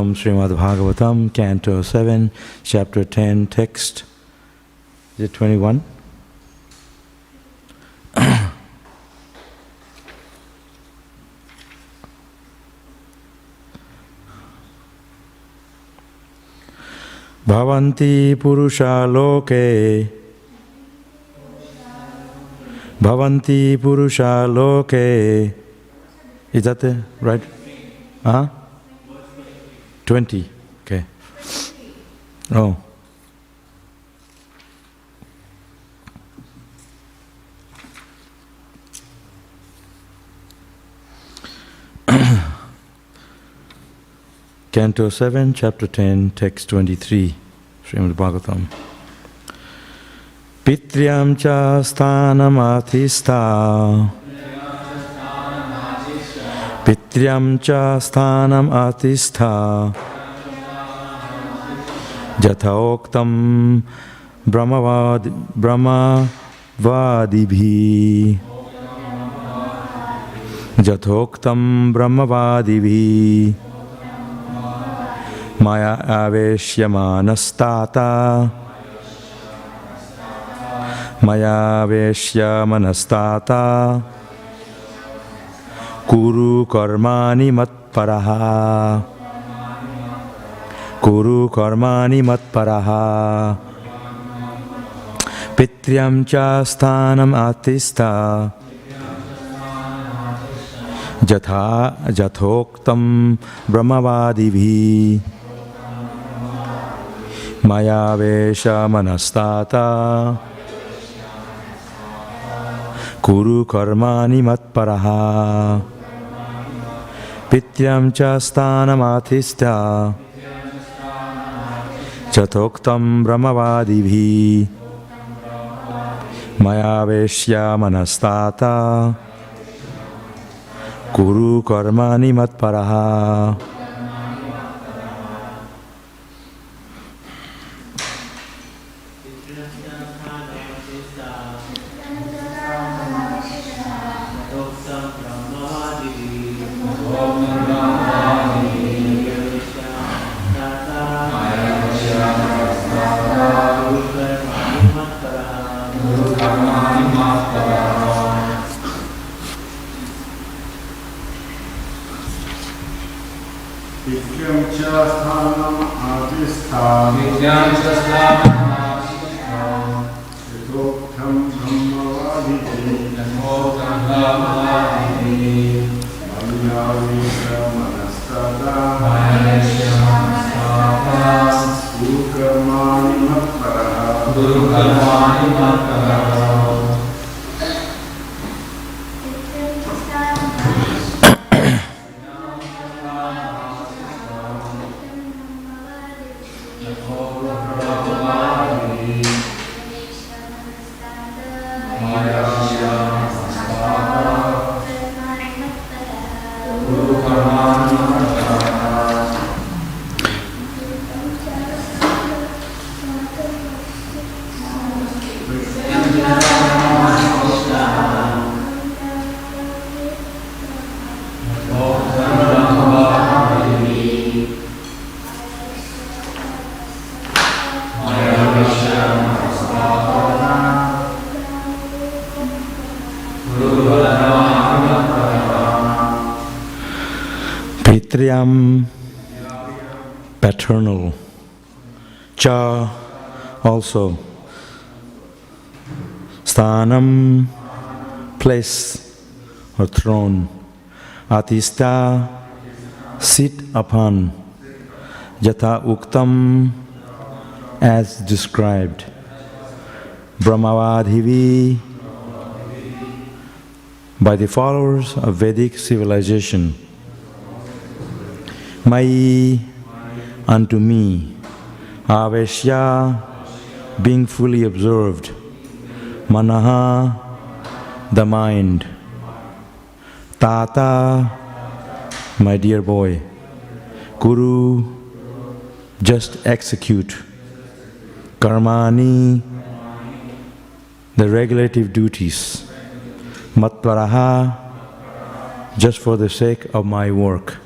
From Śrīmad Bhāgavatam, Canto 7, Chapter 10, text, is it 21? Bhavanti Purusha Loke Bhavanti Purusha Loke. Is that the right? 20. Okay. Oh. Canto 7, Chapter 10, Text 23, Śrīmad Bhāgavatam. Pitryam cha sthanam athistha Pitryam cha sthanam athistha Jathaoktam brahmavadibhi Jathaoktam brahmavadibhi Maya aveshyamanastata Maya aveshyamanastata Kuru karmani matparaha Kuru karmani matparaha Pitryam cha sthanam atistha Jathoktam brahmavadibhi Maya vesha manastata Kuru karmani matparaha Pitryam cha sthanam athistha Jathoktam brahmavadibhi Maya vesha manastata Kuru karmani matparaha. Pitriyam, paternal. Cha, also. Sthanam, place or throne. Atista, sit upon. Yatha uktam, as described. Brahmavadhivi, by the followers of Vedic civilization. Mai, unto me. Aveshya, being fully observed. Manaha, the mind. Tata, my dear boy. Kuru, just execute. Karmani, the regulative duties. Matparaha, just for the sake of my work.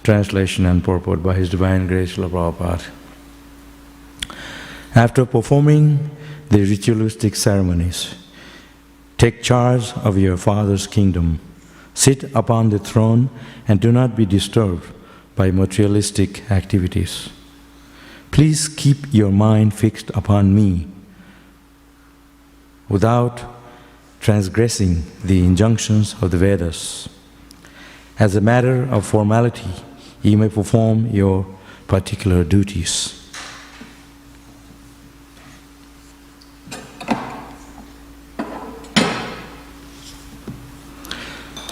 Translation and purport by His Divine Grace, Srila Prabhupada. After performing the ritualistic ceremonies, take charge of your Father's kingdom. Sit upon the throne and do not be disturbed by materialistic activities. Please keep your mind fixed upon me without transgressing the injunctions of the Vedas. As a matter of formality, you may perform your particular duties.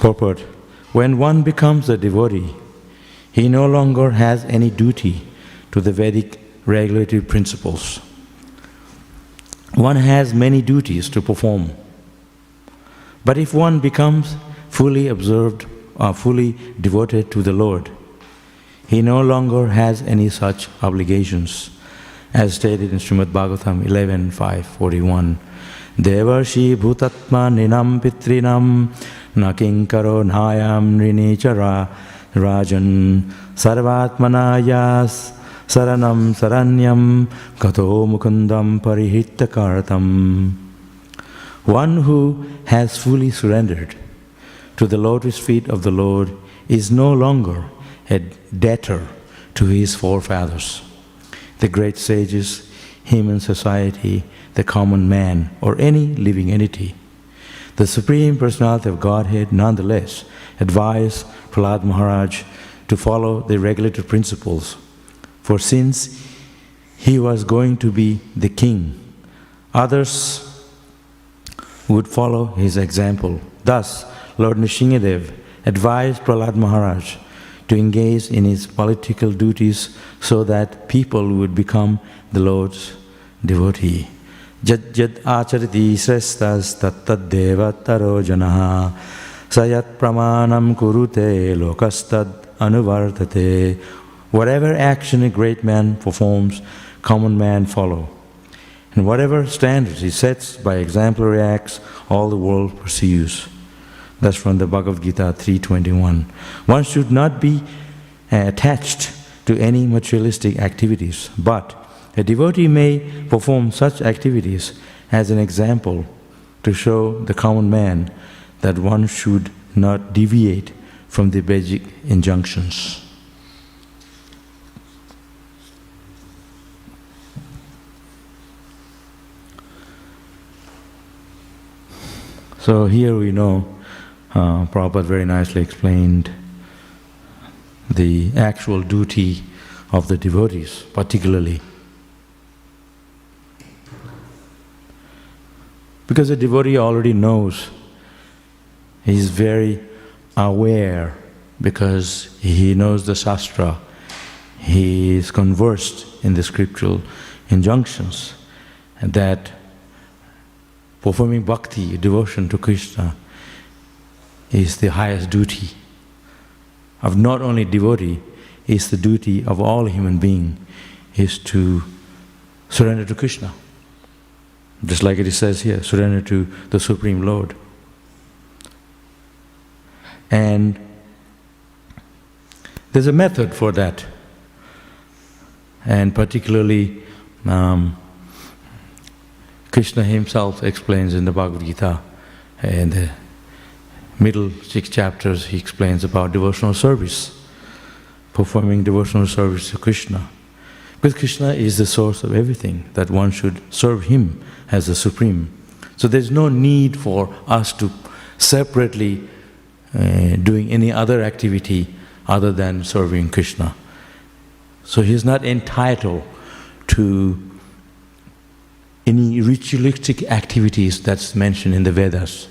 Purport. When one becomes a devotee, he no longer has any duty to the Vedic regulative principles. One has many duties to perform. But if one becomes fully absorbed or fully devoted to the Lord, he no longer has any such obligations, as stated in Śrīmad Bhāgavatam 11.5.41. Devarshi bhutatma ninam pitrinam nakinkaro nayam rinichara rajan sarvatmanayas saranam saranyam kato mukundam parihittakartam. One who has fully surrendered to the lotus feet of the Lord is no longer a debtor to his forefathers, the great sages, human society, the common man, or any living entity. The Supreme Personality of Godhead nonetheless advised Prahlad Maharaj to follow the regulative principles, for since he was going to be the king, others would follow his example. Thus, Lord Nrsimhadev advised Prahlad Maharaj to engage in his political duties so that people would become the Lord's devotee. Jad jad achariti srestas tattad devataro janaha sayat pramanam kurute lokastad anuvartate. Whatever action a great man performs, common man follow. And whatever standards he sets by exemplary acts, all the world pursues. That's from the Bhagavad Gita 3.21. One should not be attached to any materialistic activities, but a devotee may perform such activities as an example to show the common man that one should not deviate from the Vedic injunctions. So here we know, Prabhupada very nicely explained the actual duty of the devotees, particularly. Because the devotee already knows, he is very aware because he knows the Shastra, he is conversed in the scriptural injunctions, and that performing bhakti, devotion to Krishna, is the highest duty of not only devotee, is the duty of all human being, is to surrender to Krishna. Just like it says here, surrender to the Supreme Lord. And there's a method for that. And particularly, Krishna himself explains in the Bhagavad Gita, in the middle 6 chapters, he explains about devotional service, performing devotional service to Krishna. Because Krishna is the source of everything, that one should serve him as the Supreme. So there's no need for us to separately doing any other activity other than serving Krishna. So he's not entitled to any ritualistic activities that's mentioned in the Vedas,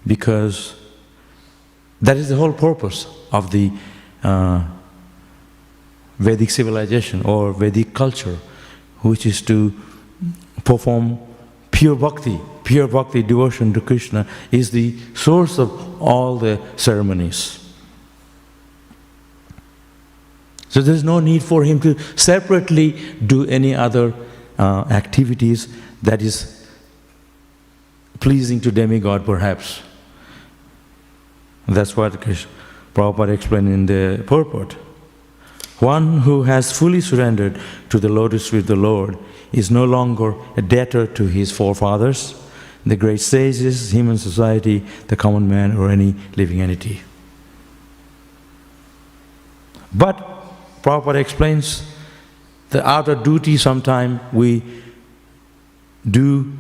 because that is the whole purpose of the Vedic civilization or Vedic culture, which is to perform pure bhakti. Pure bhakti, devotion to Krishna, is the source of all the ceremonies. So there's no need for him to separately do any other activities that is pleasing to demigod, perhaps. That's what Prabhupada explained in the purport, one who has fully surrendered to the lotus feet of the Lord is no longer a debtor to his forefathers, the great sages, human society, the common man, or any living entity. But Prabhupada explains that out of duty sometime we do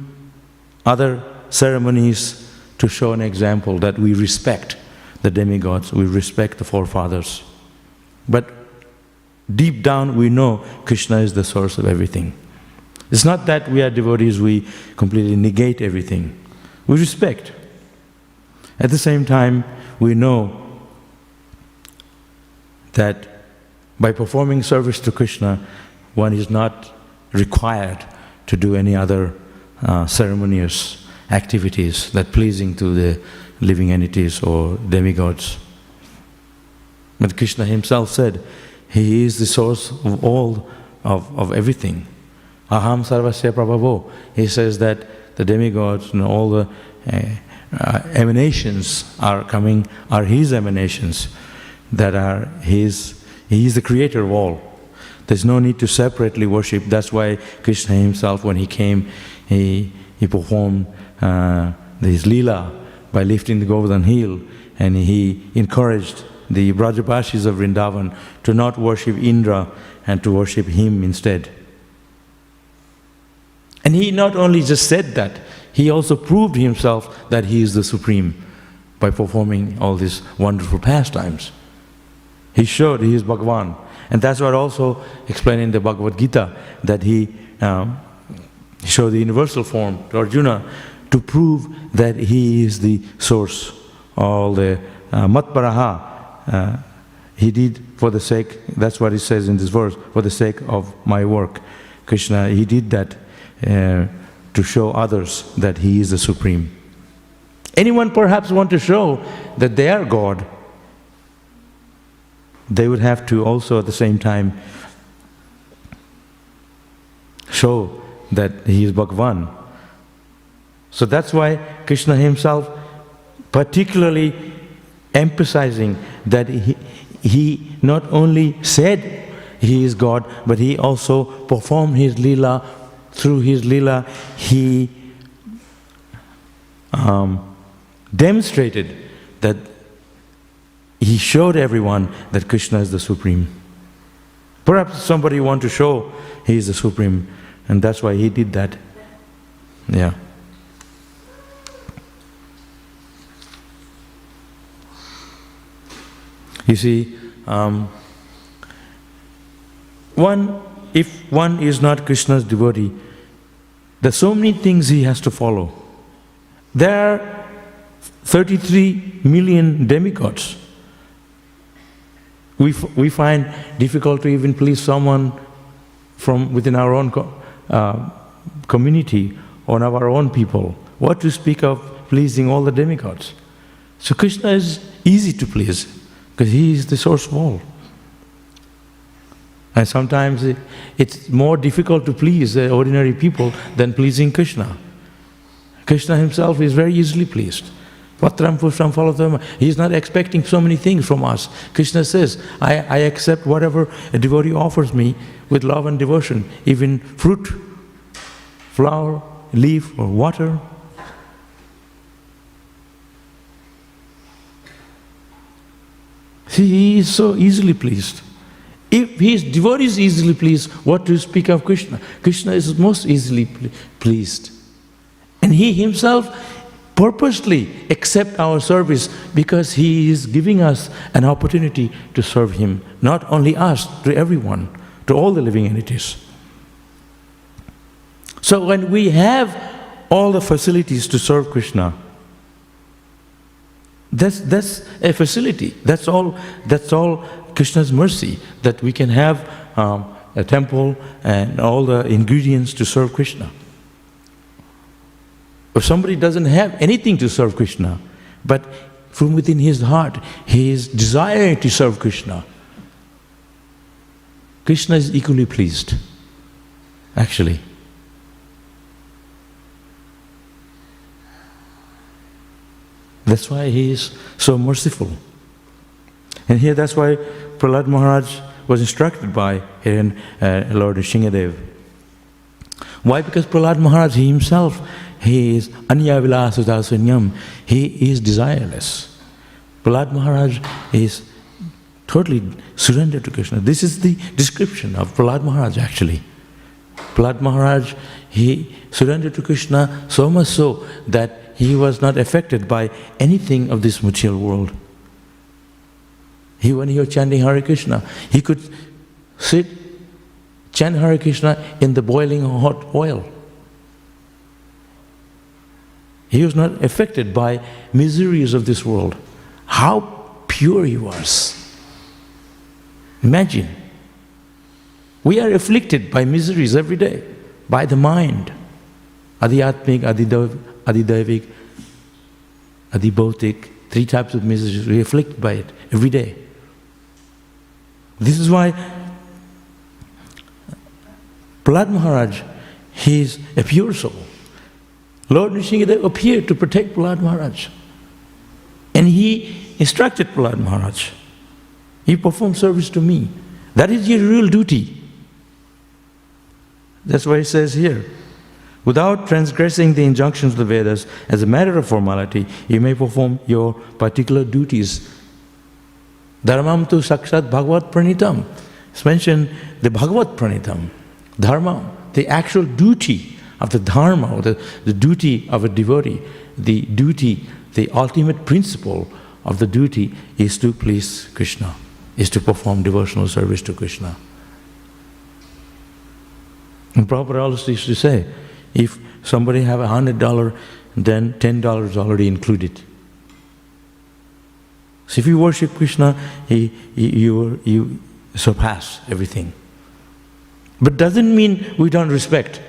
other ceremonies to show an example that we respect the demigods, we respect the forefathers. But deep down we know Krishna is the source of everything. It's not that we are devotees, we completely negate everything. We respect. At the same time, we know that by performing service to Krishna, one is not required to do any other ceremonious activities that pleasing to the living entities or demigods. But Krishna himself said, he is the source of all of everything. Aham sarvasya prabhavo. He says that the demigods and all the emanations are his emanations, that are his. He is the creator of all. There's no need to separately worship. That's why Krishna himself, when he came, he performed his Leela by lifting the Govardhan hill, and he encouraged the Brajabashis of Vrindavan to not worship Indra and to worship him instead. And he not only just said that, he also proved himself that he is the Supreme by performing all these wonderful pastimes. He showed he is Bhagavan. And that's what also explained in the Bhagavad Gita, that he showed the universal form to Arjuna to prove that he is the source. All the Matparaha, he did for the sake, that's what he says in this verse, for the sake of my work. Krishna, he did that to show others that he is the Supreme. Anyone perhaps want to show that they are God, they would have to also at the same time show that he is Bhagavan. So that's why Krishna himself particularly emphasizing that he not only said he is God, but he also performed his Leela. Through his Leela, he demonstrated that he showed everyone that Krishna is the Supreme. Perhaps somebody want to show he is the Supreme, and that's why he did that. Yeah. You see, if one is not Krishna's devotee, there's so many things he has to follow. There are 33 million demigods. We find difficult to even please someone from within our own community or our own people. What to speak of pleasing all the demigods? So Krishna is easy to please because he is the source of all. And sometimes it's more difficult to please the ordinary people than pleasing Krishna. Krishna himself is very easily pleased. Patram pusham phalatama. He is not expecting so many things from us. Krishna says, I accept whatever a devotee offers me with love and devotion, even fruit, flower, leaf, or water. See, he is so easily pleased. If his devotee is easily pleased, what to speak of Krishna? Krishna is most easily pleased. And he himself purposely accepts our service because he is giving us an opportunity to serve him. Not only us, to everyone, to all the living entities. So when we have all the facilities to serve Krishna, that's a facility. That's all Krishna's mercy, that we can have a temple and all the ingredients to serve Krishna. If somebody doesn't have anything to serve Krishna, but from within his heart, he is desiring to serve Krishna, Krishna is equally pleased, actually. That's why he is so merciful. And here that's why Prahlad Maharaj was instructed by Lord Nrsingadev. Why? Because Prahlad Maharaj, he himself, he is Anyavilasudasunyam. He is desireless. Prahlad Maharaj is totally surrendered to Krishna. This is the description of Prahlad Maharaj actually. Prahlad Maharaj, he surrendered to Krishna so much so that he was not affected by anything of this material world. When he was chanting Hare Krishna, he could sit, chant Hare Krishna in the boiling hot oil. He was not affected by miseries of this world. How pure he was. Imagine. We are afflicted by miseries every day, by the mind. Adhyatmik, Adhidaivik, Adhibhautik, 3 types of miseries. We are afflicted by it every day. This is why Prahlad Maharaj, he is a pure soul. Lord Nrsingadev appeared to protect Prahlad Maharaj. And he instructed Prahlad Maharaj. He performed service to me. That is your real duty. That's why it says here, without transgressing the injunctions of the Vedas, as a matter of formality, you may perform your particular duties. Dharmam tu sakshat bhagavat pranitam. It's mentioned the bhagavat pranitam. Dharma, the actual duty of the dharma, or the duty of a devotee, the duty, the ultimate principle of the duty is to please Krishna, is to perform devotional service to Krishna. And Prabhupada also used to say, if somebody have $100, then $10 is already included. So if you worship Krishna, you surpass everything. But doesn't mean we don't respect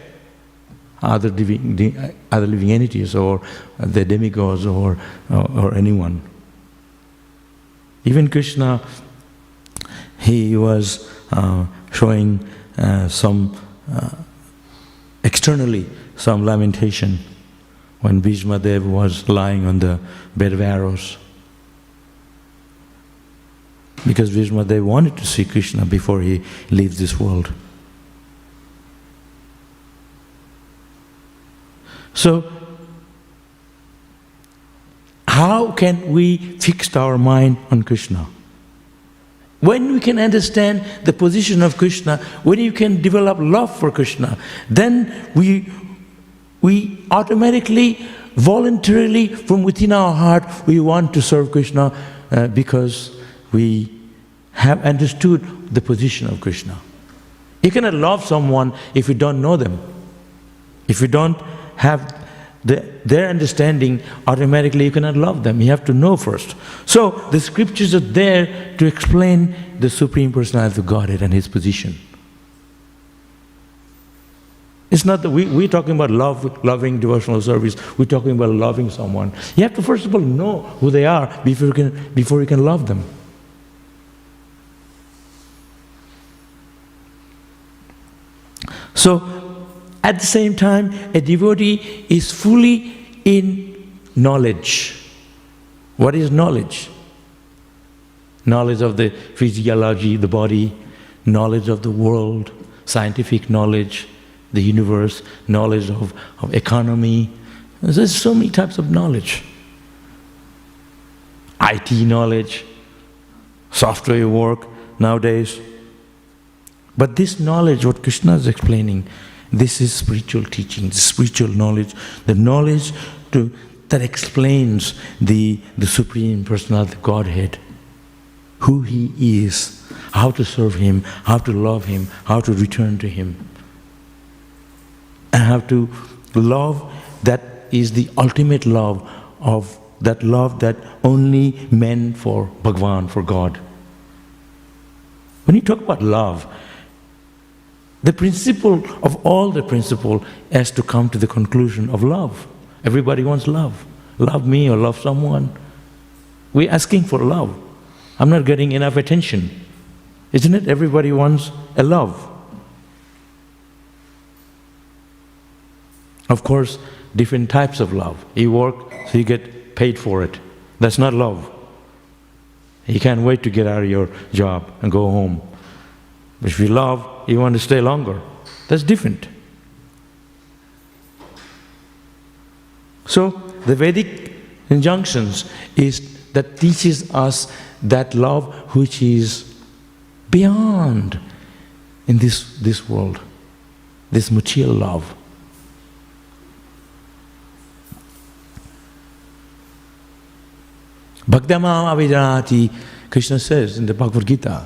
other living entities or the demigods or anyone. Even Krishna, he was showing externally some lamentation when Bhishma Dev was lying on the bed of arrows. Because Bhishma Dev wanted to see Krishna before he leaves this world. So, how can we fix our mind on Krishna? When we can understand the position of Krishna, when you can develop love for Krishna, then we automatically, voluntarily, from within our heart, we want to serve Krishna because we have understood the position of Krishna. You cannot love someone if you don't know them. If you don't have their understanding, automatically you cannot love them. You have to know first. So the scriptures are there to explain the Supreme Personality of Godhead and His position. It's not that we're talking about loving devotional service. We're talking about loving someone. You have to first of all know who they are before you can love them. So, at the same time, a devotee is fully in knowledge. What is knowledge? Knowledge of the physiology, the body, knowledge of the world, scientific knowledge, the universe, knowledge of economy. There's so many types of knowledge. IT knowledge, software work nowadays. But this knowledge, what Krishna is explaining, this is spiritual teaching, spiritual knowledge, the knowledge that explains the Supreme Personality of Godhead, who He is, how to serve Him, how to love Him, how to return to Him, and how to love that is the ultimate love of that love that only meant for Bhagavan, for God. When you talk about love, the principle of all the principle has to come to the conclusion of love. Everybody wants love. Love me or love someone. We're asking for love. I'm not getting enough attention. Isn't it? Everybody wants a love. Of course, different types of love. You work, so you get paid for it. That's not love. You can't wait to get out of your job and go home. But if you love, you want to stay longer. That's different. So the Vedic injunctions is that teaches us that love which is beyond in this world, this material love. Bhaktamam avijanati, Krishna says in the Bhagavad Gita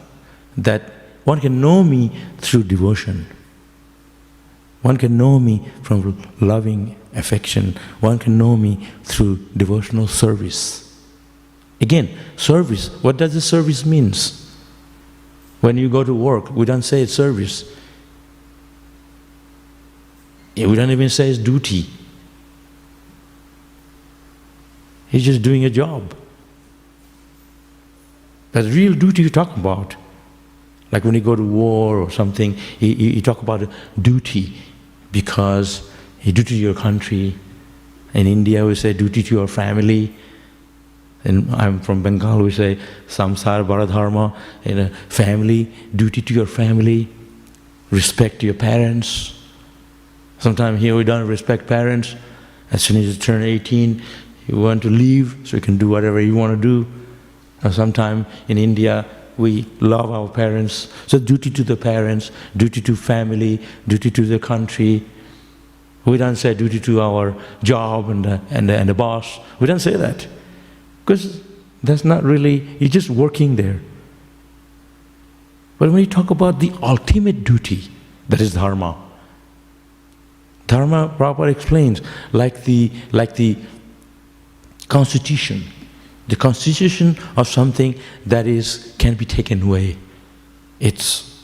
that one can know me through devotion. One can know me from loving affection. One can know me through devotional service. Again, service. What does the service means? When you go to work, we don't say it's service. We don't even say it's duty. He's just doing a job. But real duty you talk about. Like when you go to war or something, you talk about duty because you duty to your country. In India we say duty to your family. And I'm from Bengal, we say samsara bharadharma, family, duty to your family, respect to your parents. Sometimes here we don't respect parents. As soon as you turn 18, you want to leave so you can do whatever you want to do. And sometimes in India, we love our parents. So duty to the parents, duty to family, duty to the country. We don't say duty to our job and the boss. We don't say that. Because that's not really, you're just working there. But when you talk about the ultimate duty, that is dharma. Dharma, Prabhupada explains, like the constitution. The constitution of something that can be taken away. It's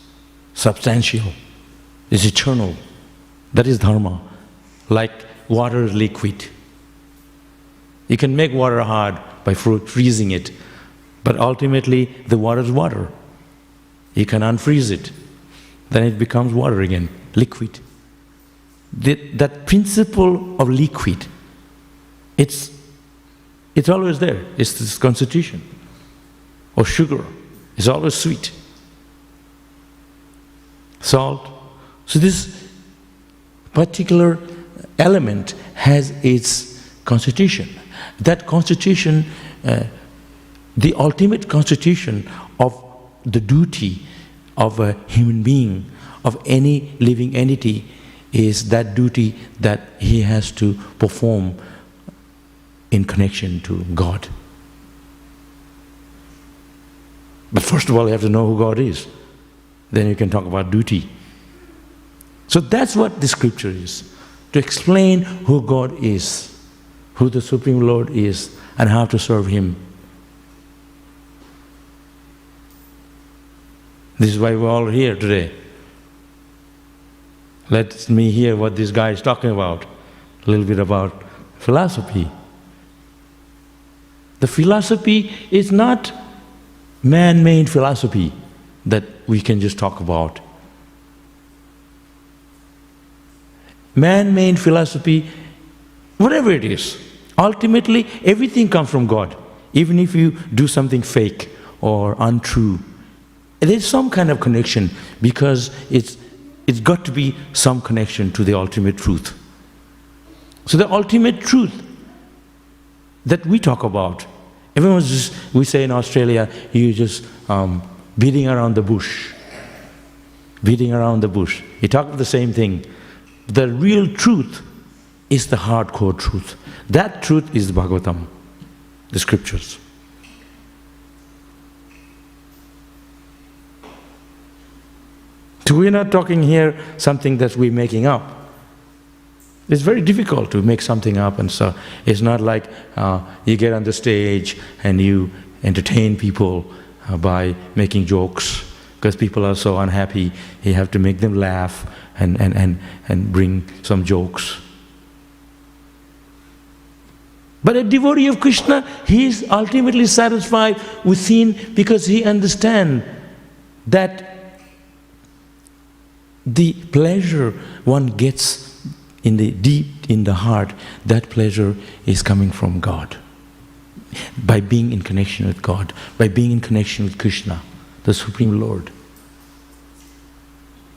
substantial. It's eternal. That is dharma. Like water is liquid. You can make water hard by freezing it, but ultimately the water is water. You can unfreeze it, then it becomes water again, liquid. That principle of liquid, it's always there. It's this constitution. Or sugar, it's always sweet. Salt. So this particular element has its constitution. That constitution, the ultimate constitution of the duty of a human being, of any living entity, is that duty that he has to perform in connection to God. But first of all, you have to know who God is. Then you can talk about duty. So that's what the scripture is, to explain who God is, who the Supreme Lord is, and how to serve Him. This is why we're all here today. Let me hear what this guy is talking about, a little bit about philosophy. The philosophy is not man-made philosophy that we can just talk about. Man-made philosophy, whatever it is, ultimately everything comes from God. Even if you do something fake or untrue, there's some kind of connection, because it's got to be some connection to the ultimate truth. So the ultimate truth that we talk about, everyone's just, we say in Australia, you're just beating around the bush. Beating around the bush. You talk about the same thing. The real truth is the hardcore truth. That truth is the Bhagavatam, the scriptures. So we're not talking here something that we're making up. It's very difficult to make something up, and so it's not like you get on the stage and you entertain people by making jokes, because people are so unhappy, you have to make them laugh and bring some jokes. But a devotee of Krishna, he is ultimately satisfied within, because he understands that the pleasure one gets in the deep in the heart, that pleasure is coming from God. by being in connection with God, by being in connection with Krishna, the Supreme Lord.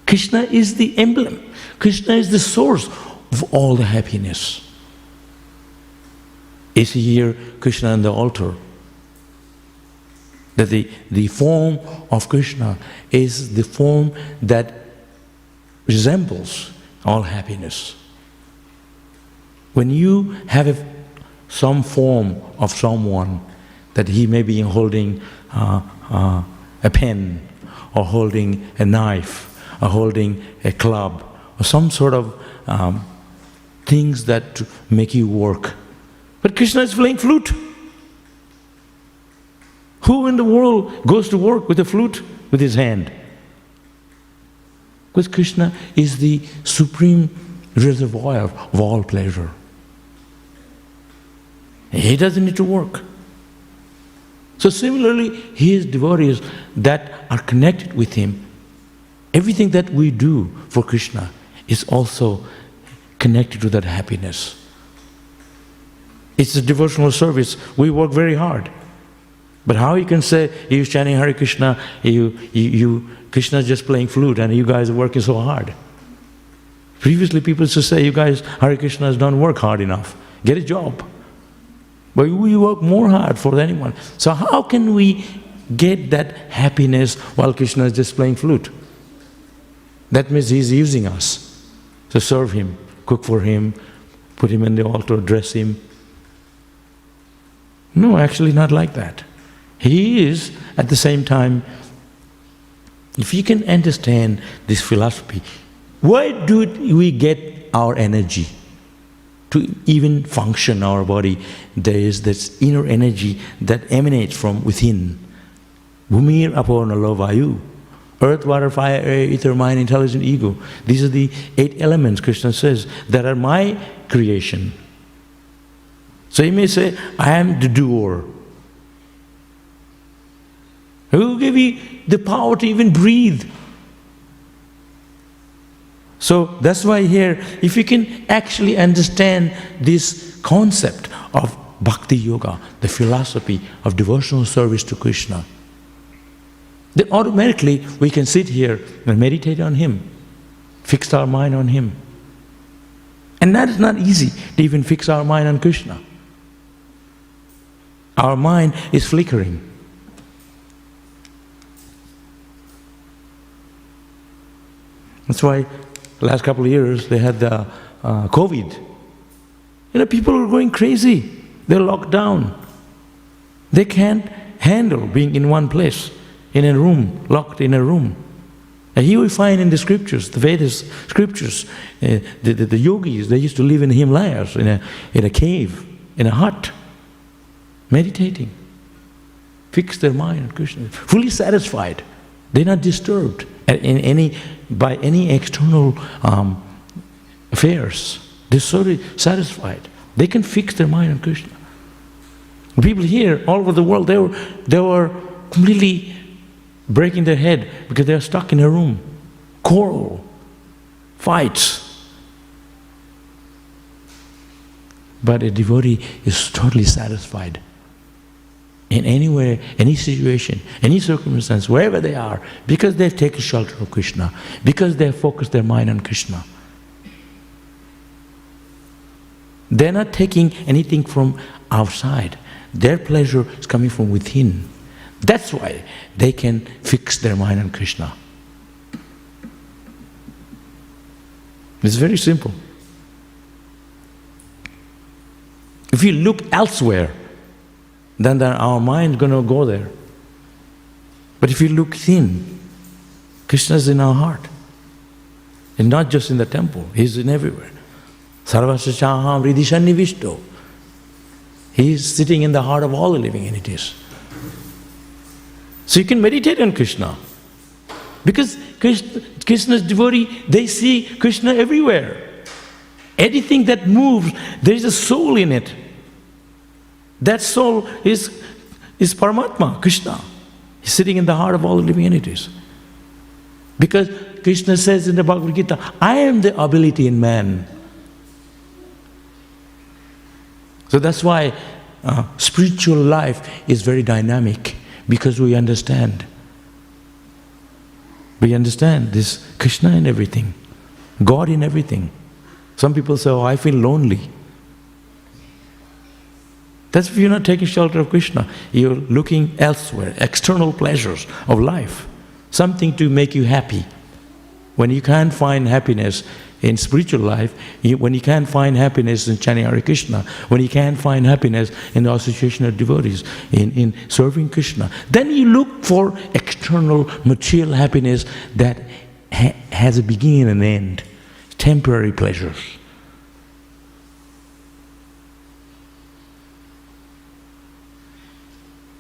Krishna is the emblem. Krishna is the source of all the happiness. You see here Krishna on the altar. That the form of Krishna is the form that resembles all happiness. When you have some form of someone, that he may be holding a pen, or holding a knife, or holding a club, or some sort of things that make you work. But Krishna is playing flute. Who in the world goes to work with a flute with his hand? Because Krishna is the supreme reservoir of all pleasure. He doesn't need to work. So similarly, his devotees that are connected with him, everything that we do for Krishna is also connected to that happiness. It's a devotional service. We work very hard. But how you can say, you're chanting Hare Krishna, Krishna is just playing flute and you guys are working so hard. Previously people used to say, you guys, Hare Krishna don't work hard enough. Get a job. But we work more hard for anyone. So how can we get that happiness while Krishna is just playing flute? That means he's using us to serve him, cook for him, put him in the altar, dress him. No, actually not like that. He is, at the same time, if you can understand this philosophy, where do we get our energy to even function our body? There is this inner energy that emanates from within. Bhumir apo nalo vayu. Earth, water, fire, air, ether, mind, intelligent ego. These are the 8 elements, Krishna says, that are my creation. So you may say, I am the doer. Who gave you the power to even breathe? So that's why here, if you can actually understand this concept of Bhakti Yoga, the philosophy of devotional service to Krishna, then automatically we can sit here and meditate on Him, fix our mind on Him. And that is not easy to even fix our mind on Krishna. Our mind is flickering. That's why last couple of years they had the COVID. People are going crazy. They're locked down. They can't handle being in one place, in a room, locked in a room. And here we find in the scriptures, the Vedas scriptures, the yogis, they used to live in the Himalayas, in a cave, in a hut, meditating. Fix their mind on Krishna, fully satisfied. They're not disturbed by any external affairs. They're so satisfied. They can fix their mind on Krishna. People here all over the world, they were completely breaking their head because they are stuck in a room. Quarrel, fights. But a devotee is totally satisfied. In anywhere, any situation, any circumstance, wherever they are, because they've taken shelter of Krishna, because they've focused their mind on Krishna. They're not taking anything from outside. Their pleasure is coming from within. That's why they can fix their mind on Krishna. It's very simple. If you look elsewhere, then our mind is going to go there. But if you look in, Krishna is in our heart. And not just in the temple, He's in everywhere. Sarvasya chaham hridhi sannivishto. He is sitting in the heart of all the living entities. So you can meditate on Krishna. Because Krishna's devotee, they see Krishna everywhere. Anything that moves, there is a soul in it. That soul is Paramatma, Krishna. He's sitting in the heart of all the living entities. Because Krishna says in the Bhagavad Gita, I am the ability in man. So that's why spiritual life is very dynamic because we understand. We understand this Krishna in everything, God in everything. Some people say, oh, I feel lonely. That's if you're not taking shelter of Krishna. You're looking elsewhere, external pleasures of life, something to make you happy. When you can't find happiness in spiritual life, when you can't find happiness in chanting Hare Krishna, when you can't find happiness in the association of devotees, in serving Krishna, then you look for external material happiness that has a beginning and an end, temporary pleasures.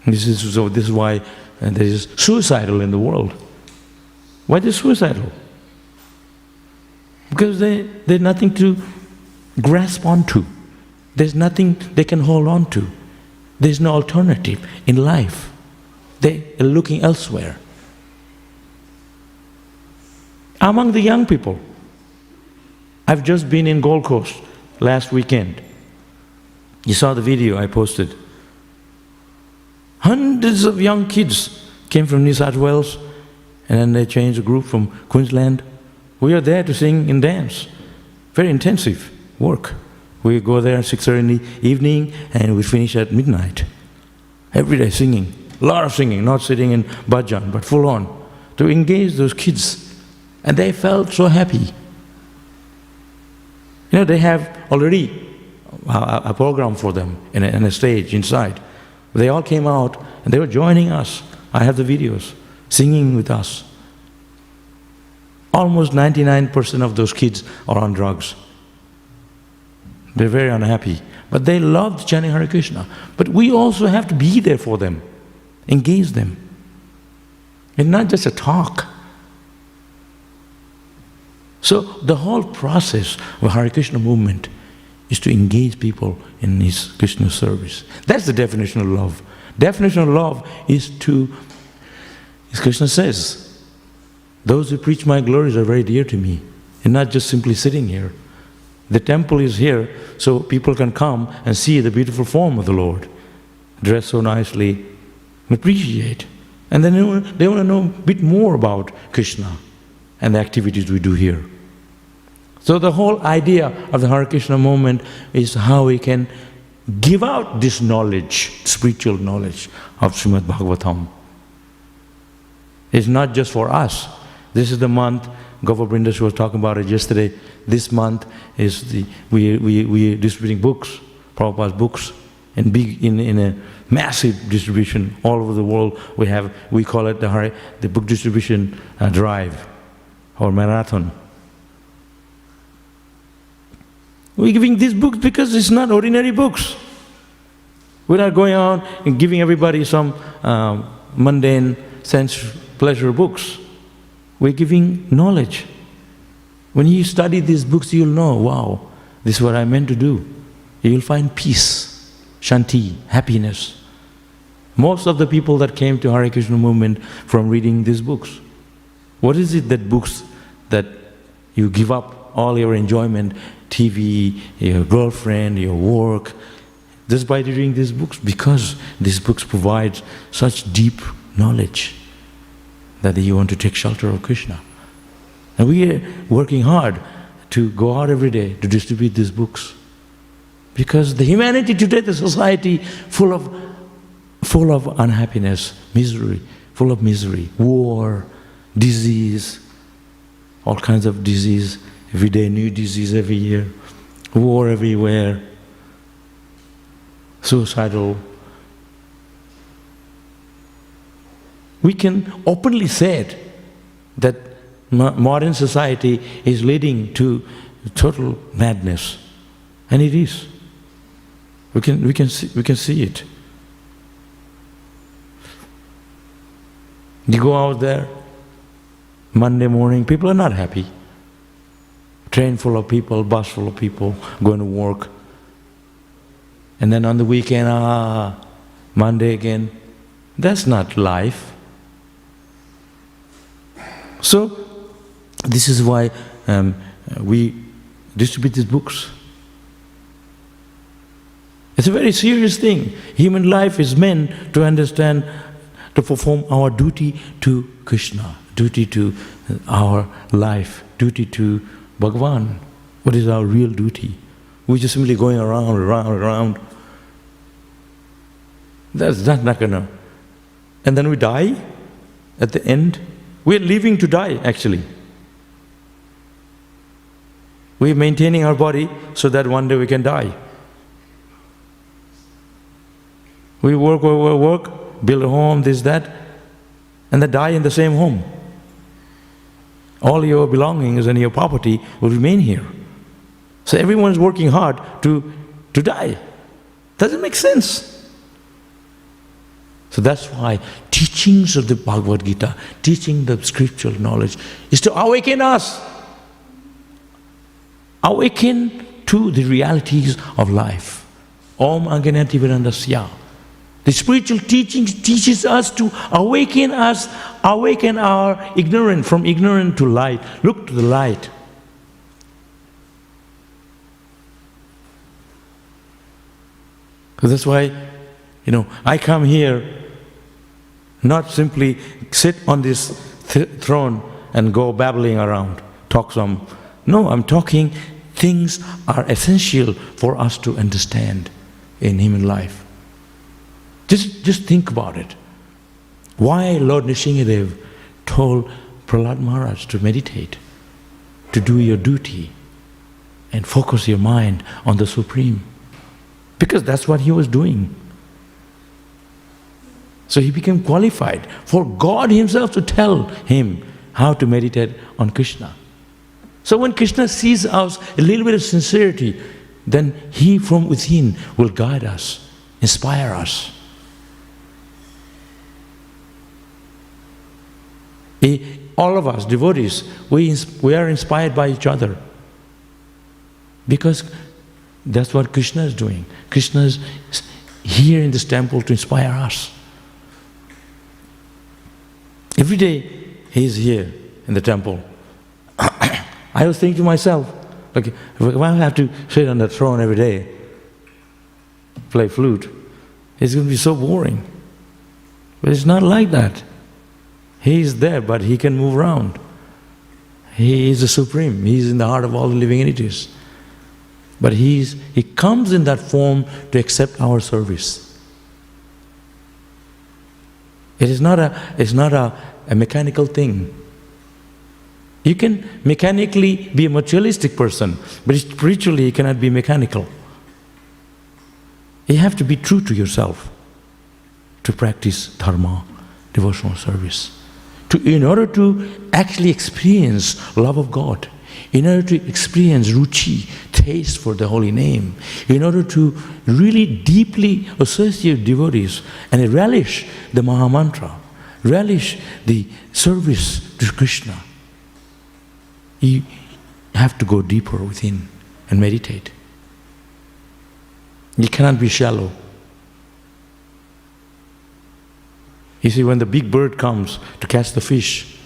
This is why there is suicidal in the world. Why is suicidal? Because there's nothing to grasp onto. There's nothing they can hold on to. There's no alternative in life. They are looking elsewhere. Among the young people, I've just been in Gold Coast last weekend. You saw the video I posted. Hundreds of young kids came from New South Wales, and then they changed the group from Queensland. We are there to sing and dance. Very intensive work. We go there at 6:30 in the evening and we finish at midnight. Every day singing. A lot of singing, not sitting in bhajan, but full on. To engage those kids. And they felt so happy. You know, they have already a program for them in a stage inside. They all came out and they were joining us. I have the videos, singing with us. Almost 99% of those kids are on drugs. They're very unhappy. But they loved chanting Hare Krishna. But we also have to be there for them, engage them. And not just a talk. So the whole process of Hare Krishna movement is to engage people in his Krishna service. That's the definition of love. Definition of love is to, as Krishna says, those who preach my glories are very dear to me, and not just simply sitting here. The temple is here so people can come and see the beautiful form of the Lord, dressed so nicely, appreciate. And then they want to know a bit more about Krishna and the activities we do here. So the whole idea of the Hare Krishna movement is how we can give out this knowledge, spiritual knowledge of Śrīmad Bhāgavatam. It's not just for us. This is the month, Govardhan was talking about it yesterday. This month is we are distributing books, Prabhupada's books, in a massive distribution all over the world. We call it the book distribution drive or marathon. We're giving these books because it's not ordinary books. We're not going out and giving everybody some mundane sense pleasure books. We're giving knowledge. When you study these books, you'll know, wow, this is what I meant to do. You'll find peace, shanti, happiness. Most of the people that came to Hare Krishna movement from reading these books. What is it that books that you give up all your enjoyment, TV, your girlfriend, your work, just by reading these books? Because these books provide such deep knowledge that you want to take shelter of Krishna. And we are working hard to go out every day to distribute these books. Because the humanity today, the society, full of unhappiness, misery, full of misery, war, disease, all kinds of disease, every day new disease every year, war everywhere, suicidal. We can openly say it, that modern society is leading to total madness, and it is. We can see it. You go out there, Monday morning, people are not happy. Train full of people, bus full of people, going to work. And then on the weekend, Monday again. That's not life. So, this is why we distribute these books. It's a very serious thing. Human life is meant to understand, to perform our duty to Krishna, duty to our life, duty to Bhagavan. What is our real duty? We're just simply going around. That's not gonna. And then we die at the end. We're leaving to die, actually. We're maintaining our body so that one day we can die. We work, build a home, this, that, and then die in the same home. All your belongings and your property will remain here. So everyone is working hard to die. Doesn't make sense. So that's why teachings of the Bhagavad Gita, teaching the scriptural knowledge, is to awaken us. Awaken to the realities of life. Om Anganati Virandasya. The spiritual teachings teaches us to awaken our ignorance, from ignorant to light. Look to the light. So that's why, I come here not simply sit on this throne and go babbling around, talk some. No, I'm talking things are essential for us to understand in human life. Just think about it. Why Lord Nrsingadev told Prahlad Maharaj to meditate, to do your duty and focus your mind on the Supreme. Because that's what he was doing. So he became qualified for God himself to tell him how to meditate on Krishna. So when Krishna sees us a little bit of sincerity, then he from within will guide us, inspire us. All of us, devotees, we are inspired by each other. Because that's what Krishna is doing. Krishna is here in this temple to inspire us. Every day he is here in the temple. I was thinking to myself, like, if I have to sit on the throne every day, play flute, it's going to be so boring. But it's not like that. He is there, but he can move around. He is the Supreme. He is in the heart of all the living entities. But he comes in that form to accept our service. It's not a mechanical thing. You can mechanically be a materialistic person, but spiritually you cannot be mechanical. You have to be true to yourself to practice dharma, devotional service. In order to actually experience love of God, in order to experience ruchi, taste for the holy name, in order to really deeply associate devotees and relish the Mahamantra, relish the service to Krishna, you have to go deeper within and meditate. You cannot be shallow. You see, when the big bird comes to catch the fish,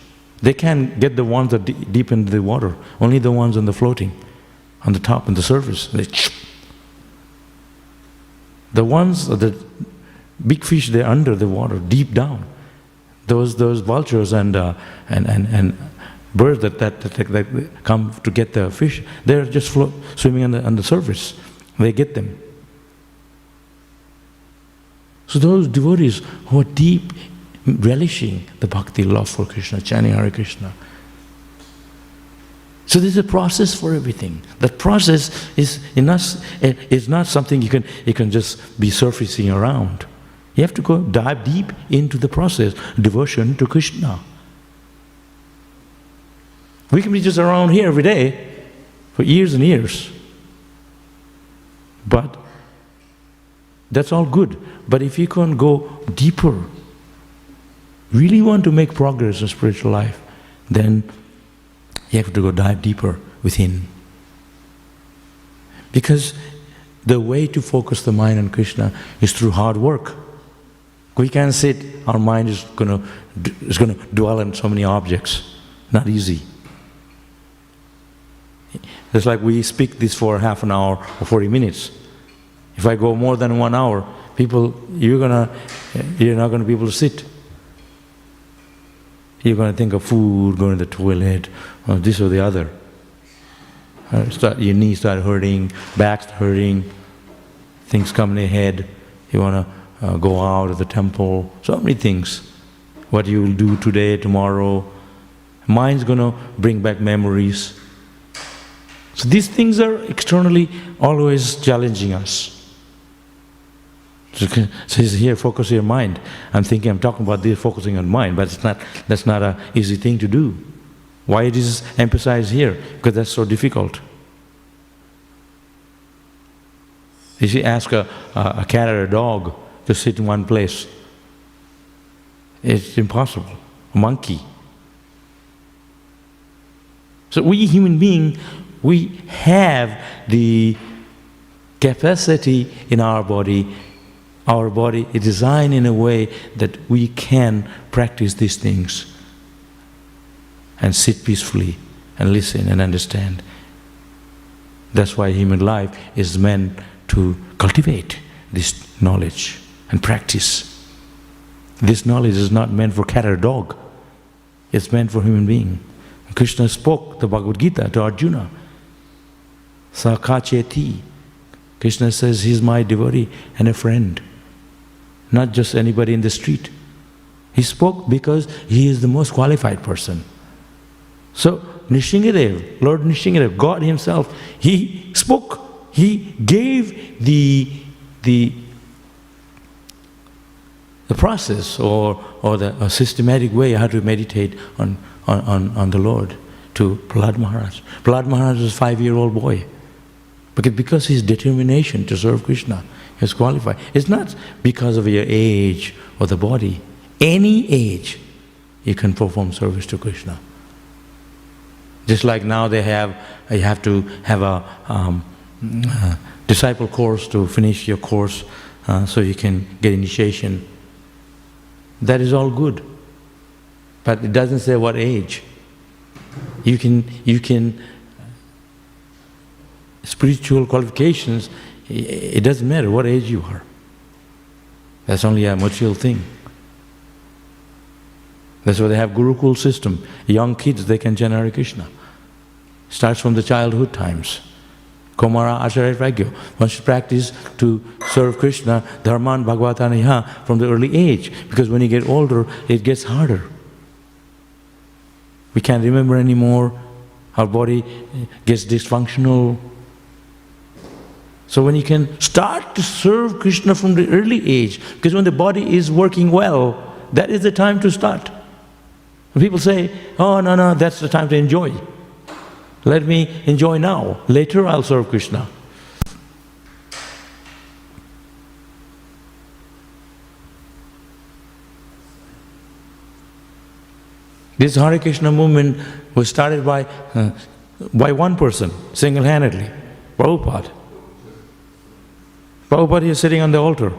they can't get the ones that deep into the water, only the ones on the floating, on the top, on the surface. The ones, the big fish, they're under the water, deep down. Those vultures and birds that come to get the fish, they're just swimming on the surface. They get them. So those devotees who are deep relishing the bhakti love for Krishna, chanting Hare Krishna. So there's a process for everything. That process is not something you can just be surfacing around. You have to go dive deep into the process, devotion to Krishna. We can be just around here every day for years and years. But that's all good. But if you can go deeper, really want to make progress in spiritual life, then you have to go dive deeper within. Because the way to focus the mind on Krishna is through hard work. We can't sit, our mind is going to dwell on so many objects. Not easy. It's like we speak this for half an hour or 40 minutes. If I go more than 1 hour, you're not going to be able to sit. You're going to think of food, going to the toilet, or this or the other. Your knees start hurting, back's hurting, things come in your head. You want to go out of the temple. So many things. What you will do today, tomorrow. Mind's going to bring back memories. So these things are externally always challenging us. So he's here, focus your mind. I'm talking about this, focusing on mind, but that's not an easy thing to do. Why it is emphasized here? Because that's so difficult. If you ask a cat or a dog to sit in one place, it's impossible. A monkey. So we human beings, we have the capacity in our body. Our body is designed in a way that we can practice these things and sit peacefully and listen and understand. That's why human life is meant to cultivate this knowledge and practice. This knowledge is not meant for cat or dog. It's meant for human being. Krishna spoke the Bhagavad Gita to Arjuna. Sakacheti. Krishna says he's my devotee and a friend. Not just anybody in the street. He spoke because he is the most qualified person. So Nishingadev, Lord Nishingadev, God himself, he spoke. He gave the process or the systematic way how to meditate on the Lord to Prahlad Maharaj. Prahlad Maharaj was a 5-year-old boy. Because his determination to serve Krishna is qualified. It's not because of your age or the body. Any age you can perform service to Krishna. Just like now you have to have a disciple course to finish your course so you can get initiation. That is all good. But it doesn't say what age. You can spiritual qualifications, it doesn't matter what age you are. That's only a material thing. That's why they have Gurukul system. Young kids, they can chant Hare Krishna. Starts from the childhood times. Komara Acharya Pragyo. One should practice to serve Krishna, Dharman Bhagavataniha from the early age. Because when you get older, it gets harder. We can't remember anymore. Our body gets dysfunctional. So when you can start to serve Krishna from the early age, because when the body is working well, that is the time to start. When people say, oh no, that's the time to enjoy. Let me enjoy now. Later I'll serve Krishna. This Hare Krishna movement was started by one person, single-handedly, Prabhupada. Prabhupada is sitting on the altar.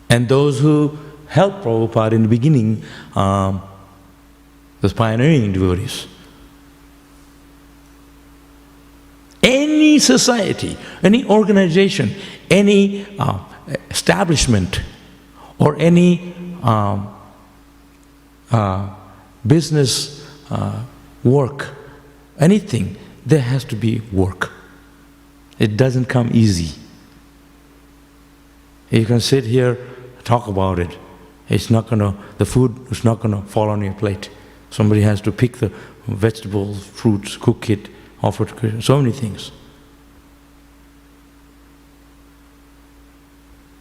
And those who helped Prabhupada in the beginning, those pioneering devotees. Any society, any organization, any establishment, or any business work, anything, there has to be work. It doesn't come easy. You can sit here, talk about it. The food is not going to fall on your plate. Somebody has to pick the vegetables, fruits, cook it, offer to Krishna, so many things.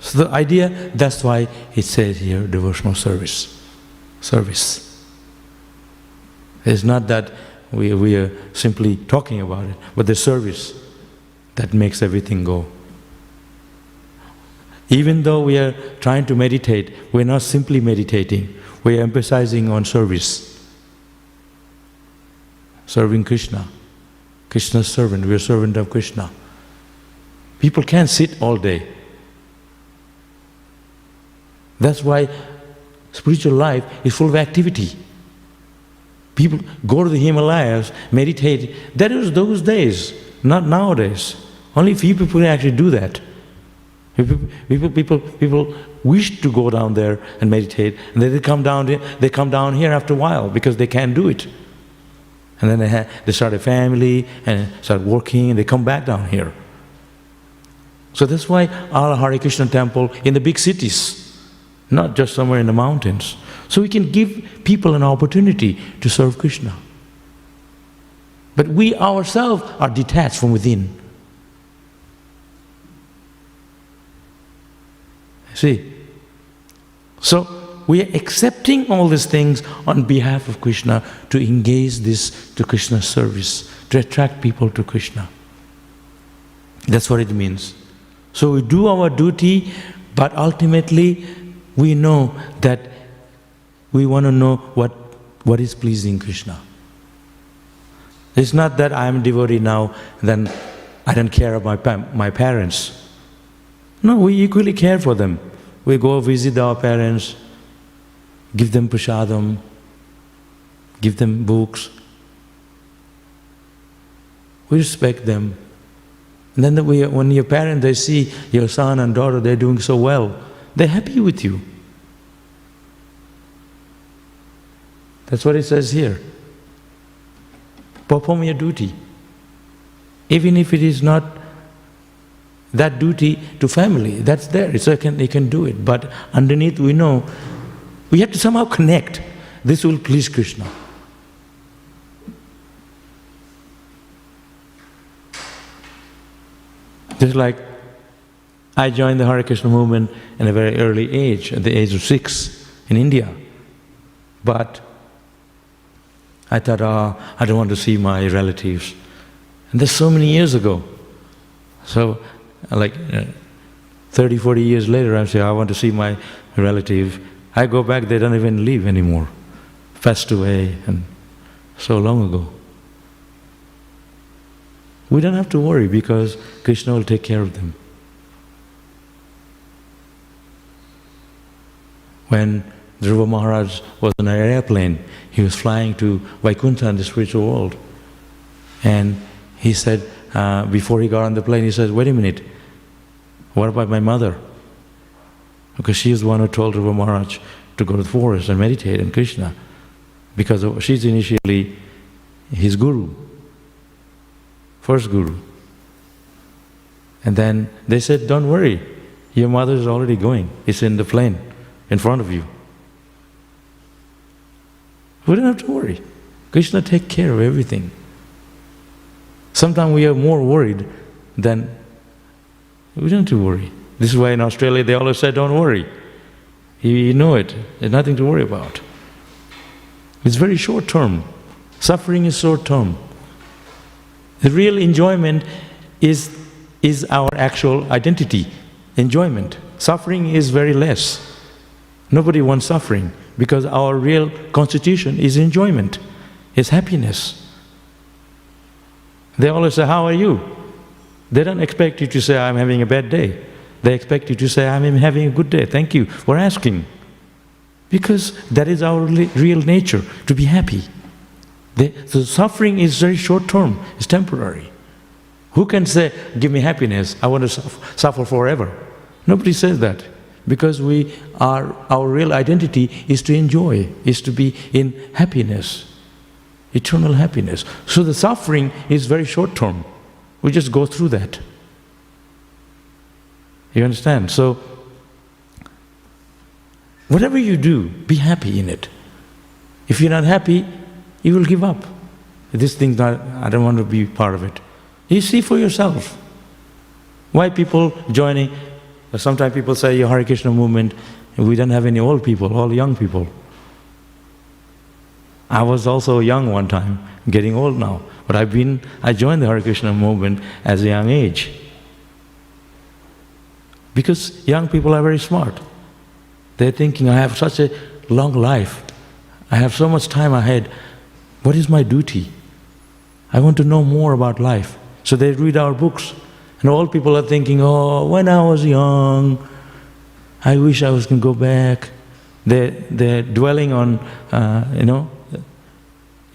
So the idea, that's why it says here, devotional service. Service. It's not that we are simply talking about it, but the service that makes everything go. Even though we are trying to meditate, we're not simply meditating, we're emphasizing on service. Serving Krishna. Krishna's servant, we're servant of Krishna. People can't sit all day. That's why spiritual life is full of activity. People go to the Himalayas, meditate. That was those days, not nowadays. Only few people actually do that. People wish to go down there and meditate, and then they come down here after a while because they can't do it. And then they start a family and start working, and they come back down here. So that's why our Hare Krishna temple in the big cities, not just somewhere in the mountains. So we can give people an opportunity to serve Krishna. But we ourselves are detached from within. See? So we are accepting all these things on behalf of Krishna to engage this to Krishna's service, to attract people to Krishna. That's what it means. So we do our duty, but ultimately we know that we want to know what is pleasing Krishna. It's not that I am a devotee now, then I don't care about my parents. No, we equally care for them. We go visit our parents, give them prasadam, give them books. We respect them. And then when your parents, they see your son and daughter, they're doing so well, they're happy with you. That's what it says here. Perform your duty. Even if it is not that duty to family, that's there, so they can do it. But underneath we know, we have to somehow connect. This will please Krishna. Just like I joined the Hare Krishna movement in a very early age, at the age of 6 in India. But I thought, I don't want to see my relatives. And that's so many years ago. So like 30, 40 years later, I'm saying, I want to see my relative. I go back, they don't even live anymore. Passed away, and so long ago. We don't have to worry because Krishna will take care of them. When Dhruva Maharaj was on an airplane, he was flying to Vaikuntha in the spiritual world. And he said, before he got on the plane, he said, wait a minute, what about my mother? Because she is the one who told Dhruva Maharaj to go to the forest and meditate on Krishna. Because she's initially his guru, first guru. And then they said, don't worry, your mother is already going. It's in the plane in front of you. We don't have to worry. Krishna takes care of everything. Sometimes we are more worried than, we don't have to worry. This is why in Australia they always say, don't worry. You know it, there's nothing to worry about. It's very short term. Suffering is short term. The real enjoyment is our actual identity, enjoyment. Suffering is very less. Nobody wants suffering because our real constitution is enjoyment, is happiness. They always say, how are you? They don't expect you to say, I'm having a bad day. They expect you to say, I'm having a good day. Thank you for asking. Because that is our real nature, to be happy. So suffering is very short term, it's temporary. Who can say, give me happiness, I want to suffer forever? Nobody says that. Because our real identity is to enjoy, is to be in happiness, eternal happiness. So the suffering is very short term. We just go through that. You understand? So whatever you do, be happy in it. If you're not happy, you will give up. This thing's not, I don't want to be part of it. You see for yourself. Why people joining? Sometimes people say, your Hare Krishna movement, we don't have any old people, all young people. I was also young one time, getting old now. But I joined the Hare Krishna movement as a young age. Because young people are very smart. They're thinking, I have such a long life. I have so much time ahead. What is my duty? I want to know more about life. So they read our books. And old people are thinking, oh, when I was young, I wish I was going to go back. They're dwelling on,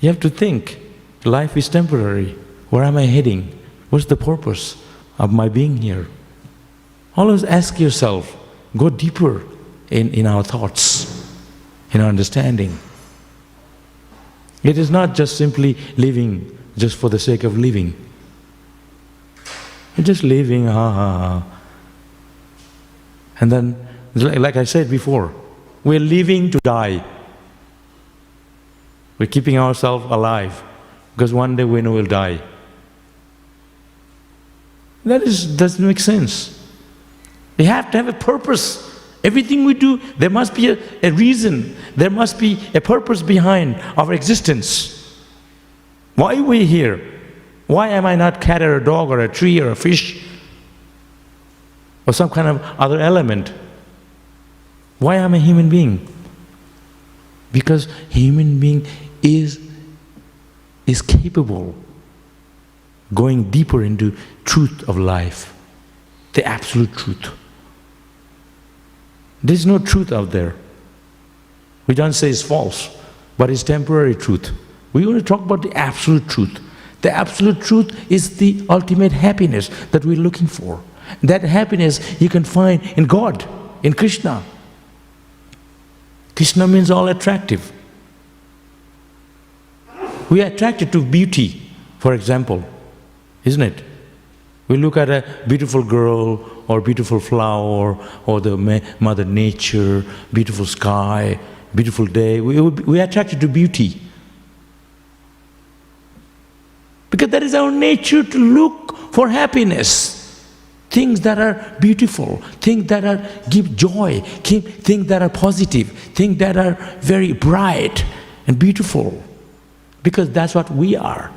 You have to think, life is temporary. Where am I heading? What's the purpose of my being here? Always ask yourself, go deeper in our thoughts, in our understanding. It is not just simply living just for the sake of living. You're just living, And then, like I said before, we're living to die. We're keeping ourselves alive because one day we know we'll die. That doesn't make sense. We have to have a purpose. Everything we do, there must be a reason. There must be a purpose behind our existence. Why are we here? Why am I not cat or a dog or a tree or a fish or some kind of other element? Why am I a human being? Because human being is capable going deeper into truth of life, the absolute truth. There's no truth out there. We don't say it's false, but it's temporary truth. We want to talk about the absolute truth. The absolute truth is the ultimate happiness that we're looking for. That happiness you can find in God, in Krishna. Krishna means all attractive. We are attracted to beauty, for example, isn't it? We look at a beautiful girl or beautiful flower or the Mother Nature, beautiful sky, beautiful day. We are attracted to beauty. Because that is our nature to look for happiness. Things that are beautiful, things that give joy, things that are positive, things that are very bright and beautiful. Because that's what we are.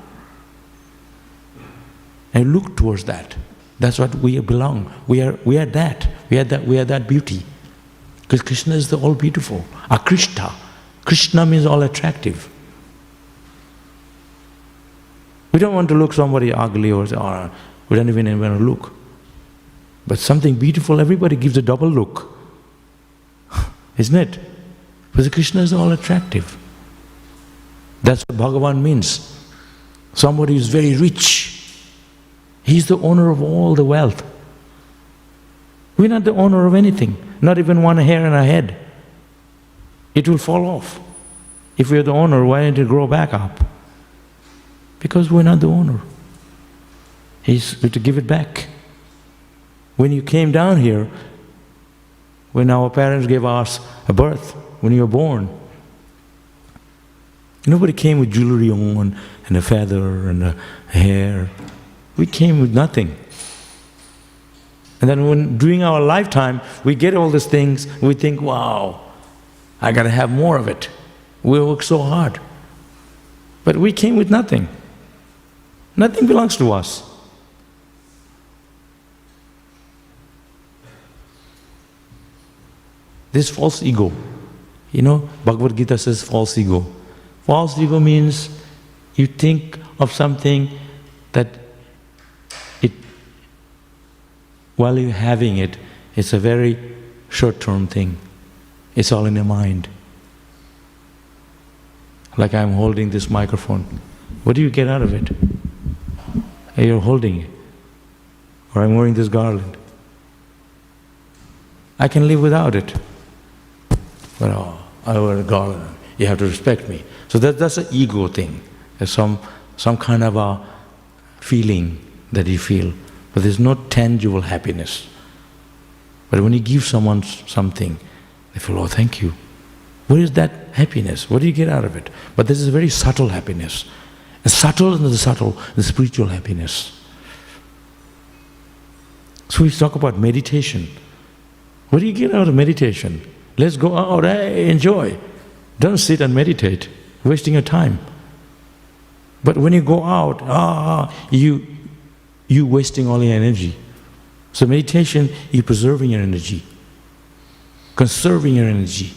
And look towards that. That's what we belong. We are that. We are that beauty. Because Krishna is the all beautiful. Krishna. Krishna means all attractive. We don't want to look somebody ugly or we don't even want to look. But something beautiful, everybody gives a double look. Isn't it? Because Krishna is all attractive. That's what Bhagavan means. Somebody who's very rich. He's the owner of all the wealth. We're not the owner of anything, not even one hair in our head. It will fall off. If we're the owner, why didn't it grow back up? Because we're not the owner. He's to give it back. When you came down here, when our parents gave us a birth, when you were born, nobody came with jewelry on and a feather and a hair. We came with nothing. And then during our lifetime, we get all these things, we think, wow, I gotta have more of it. We work so hard. But we came with nothing. Nothing belongs to us. This false ego. Bhagavad Gita says false ego. False ego means you think of something that while you're having it, it's a very short-term thing. It's all in your mind. Like I'm holding this microphone. What do you get out of it? You're holding it. Or I'm wearing this garland. I can live without it. But I wear a garland. You have to respect me. So that's an ego thing. There's some kind of a feeling that you feel. But there's no tangible happiness. But when you give someone something, they feel, oh, thank you. Where is that happiness? What do you get out of it? But this is a very subtle happiness. And subtle and the spiritual happiness. So we talk about meditation. What do you get out of meditation? Let's go out, enjoy. Don't sit and meditate, wasting your time. But when you go out, you're wasting all your energy. So meditation, you're preserving your energy, conserving your energy,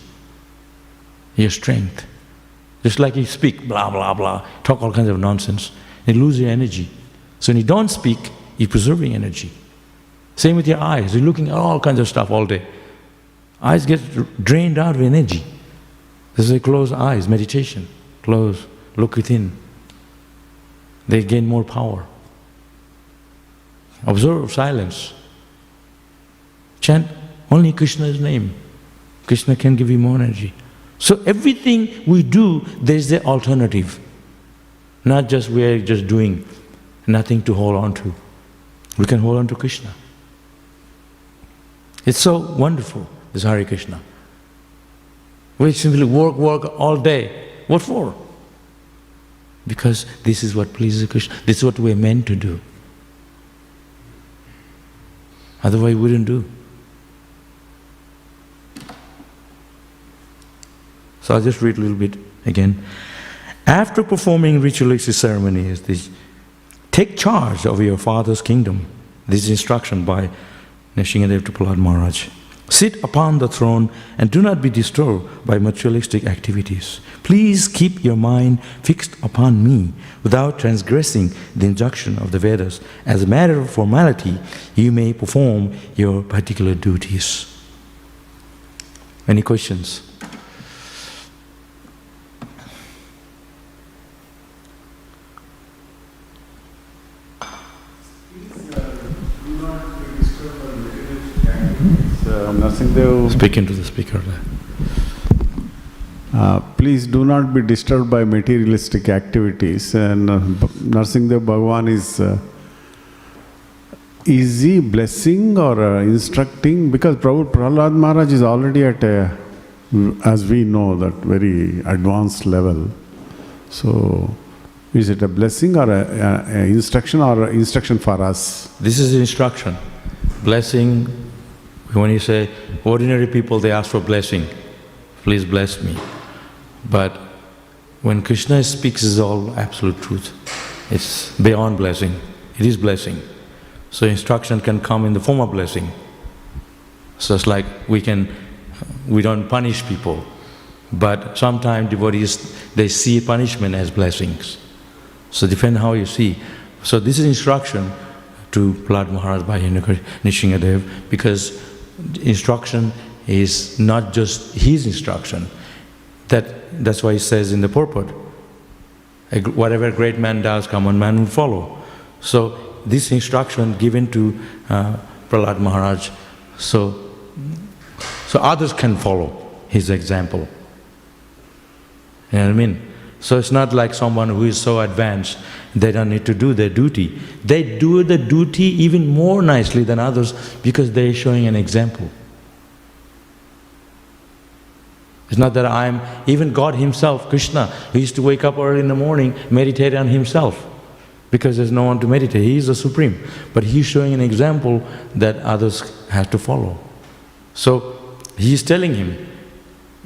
your strength. Just like you speak, blah, blah, blah, talk all kinds of nonsense, and you lose your energy. So when you don't speak, you're preserving energy. Same with your eyes, you're looking at all kinds of stuff all day. Eyes get drained out of energy. This is a closed eyes, meditation. Close, look within. They gain more power. Observe silence. Chant only Krishna's name. Krishna can give you more energy. So everything we do, there is the alternative. Not just we are just doing, nothing to hold on to. We can hold on to Krishna. It's so wonderful, this Hare Krishna. We simply work all day. What for? Because this is what pleases Krishna. This is what we're meant to do. Otherwise we wouldn't do. So I'll just read a little bit again. After performing ritualistic ceremonies, take charge of your father's kingdom. This is instruction by Nrsimhadev to Prahlad Maharaj. Sit upon the throne and do not be disturbed by materialistic activities. Please keep your mind fixed upon me without transgressing the injunction of the Vedas. As a matter of formality, you may perform your particular duties. Any questions? Speaking to the speaker there. Please do not be disturbed by materialistic activities. And Nrsimhadev Bhagavan is he blessing or instructing? Because Prahlad Maharaj is already at a, as we know, that very advanced level. So, is it a blessing or a instruction or instruction for us? This is instruction. Blessing, when you say, ordinary people, they ask for blessing. Please bless me. But when Krishna speaks, it's all absolute truth. It's beyond blessing. It is blessing. So instruction can come in the form of blessing. So it's like we don't punish people. But sometimes devotees, they see punishment as blessings. So depend how you see. So this is instruction to Prahlad Maharaj by Nrsimhadev, because instruction is not just his instruction. That's why he says in the purport, whatever great man does, common man will follow. So this instruction given to Prahlad Maharaj, so others can follow his example. You know what I mean? So it's not like someone who is so advanced, they don't need to do their duty. They do the duty even more nicely than others because they're showing an example. It's not that even God himself, Krishna, he used to wake up early in the morning, meditate on himself, because there's no one to meditate. He is the Supreme. But he's showing an example that others have to follow. So he's telling him,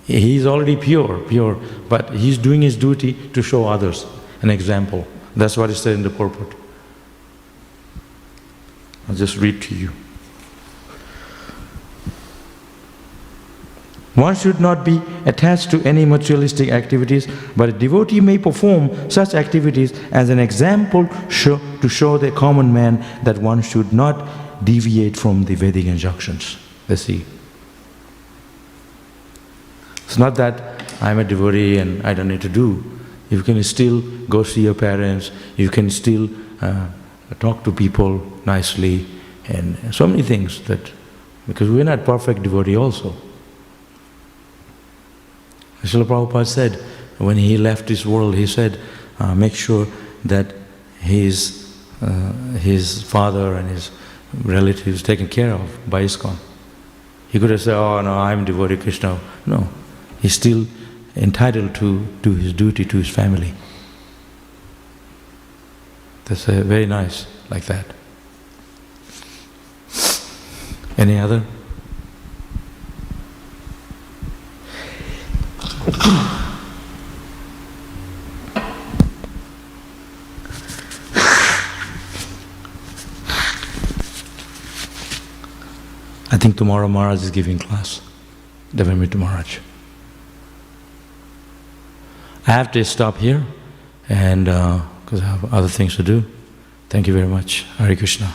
he's already pure, but he's doing his duty to show others an example. That's what it said in the purport. I'll just read to you. One should not be attached to any materialistic activities, but a devotee may perform such activities as an example to show the common man that one should not deviate from the Vedic injunctions. Let's see. It's not that I'm a devotee and I don't need to do. You can still go see your parents, you can still talk to people nicely, and so many things that, because we're not perfect devotee also. Srila Prabhupada said, when he left this world, he said, make sure that his father and his relatives taken care of by ISKCON. He could have said, oh no, I'm devotee Krishna. No, he's still entitled to do his duty to his family. That's very nice, like that. Any other? I think tomorrow Maharaj is giving class. Devamrita Maharaj. I have to stop here, and because I have other things to do. Thank you very much. Hare Krishna.